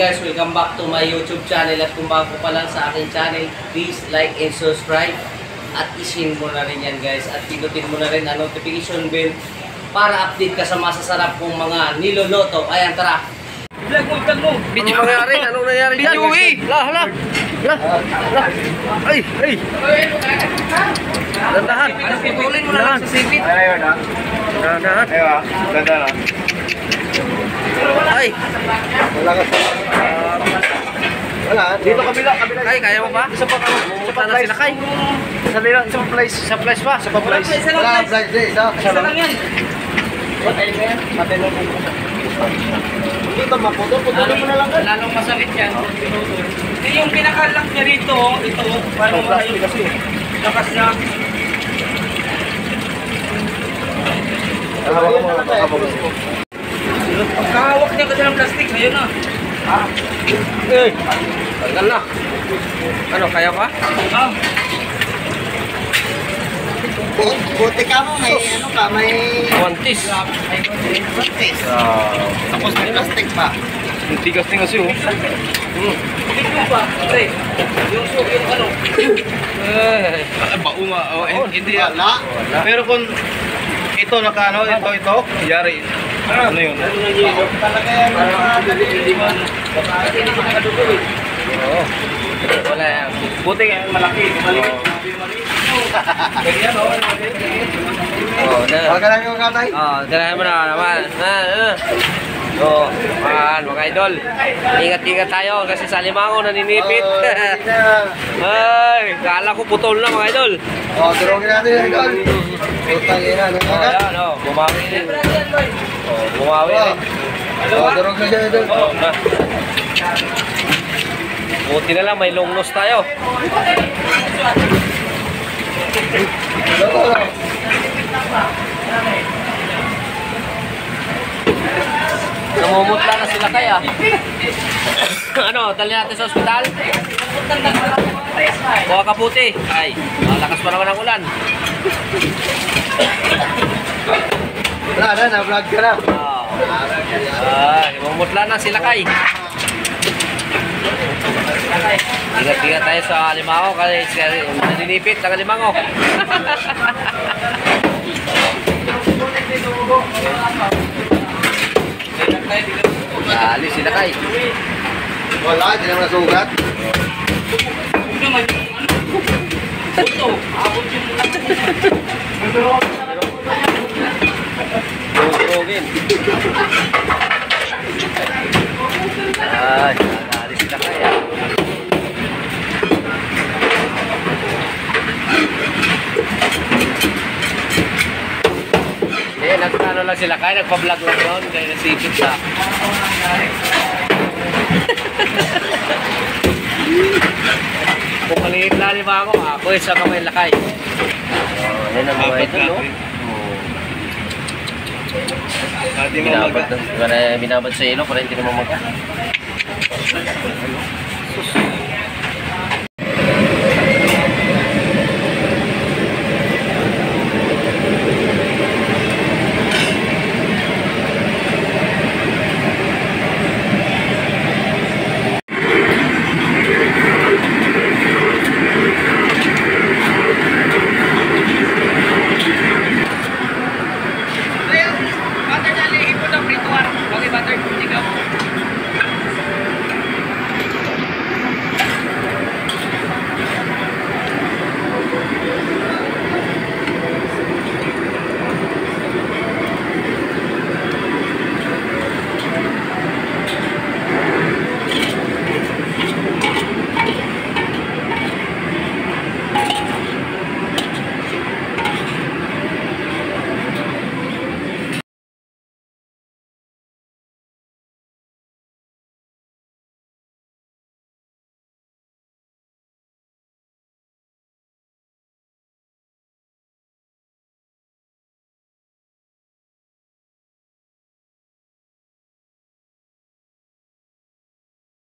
guys, welcome back to my YouTube channel. At kung bago pa lang sa aking channel, please like and subscribe. At isin mo na rin yan guys. At pinutin mo na rin ang notification bell para update ka sa masasarap kong mga niloloto. Ayan, tara! Vlog mo! Video nangyari? Anong nangyari dyan? Video Hala! Ay! Dandahan! Putulin mo na lang sa sipit. Dandahan! Dandahan! Ay! Wala, dito kabila. Ay, kaya mo ba? Isa pa kamo. Pumunta na sila kay. Isa place pa. Wala, place din. Isa lang yan. Patay na yan. Patay na yan. Dito maputol mo na lang. Lalong masakit yan. Yung pinaka-lock niya rito, ito, parang plastic kasi. Lakas na. Pagkahawak niya kasi ng plastic, ayun na. Tanggal na. Ano, kaya pa? Buti ka mo, may ano ka, may... Wantis. Tapos may plastic pa. Yung tigas din kasi oh. Ito pa, okay. Yung ano. Bao nga. Hindi Wala. Pero kung ito nakano, ito, yari. Ano yun? Talaga yan. Oo. Wala yan. Buti nga malaki. Ganyan oh. Huwag ka lang yung katay. Dalahan mo na naman. So, mga idol. Ingat-ingat tayo kasi sa limango naninipit. Ay, kala ko putol na mga idol. Durugin natin yung idol. Putang ina, ano ka? Ayan, bumawi din. Bumawi din. Durug na siya idol. Buti na lang, may long nose tayo. Namumutla na sila kaya. Ano, tali natin sa ospital? Buha ka puti. Ay, malakas pa naman ang ulan. Wala na, na-vlog ka na. Namumutla na sila kay. Ingat-ingat tayo sa limango kasi naninipit ang limango. Dali sila kay. Wala, hindi naman nasugat. Durugin. Ay, dali sila kaya. Nagkano lang sila kaya, nagpa-vlog lang doon, kaya nasipit sa. Kung maliit na lima ako isa kamay lakay. Yan ang mga ito, no? Binabad sa ilo para hindi naman magka.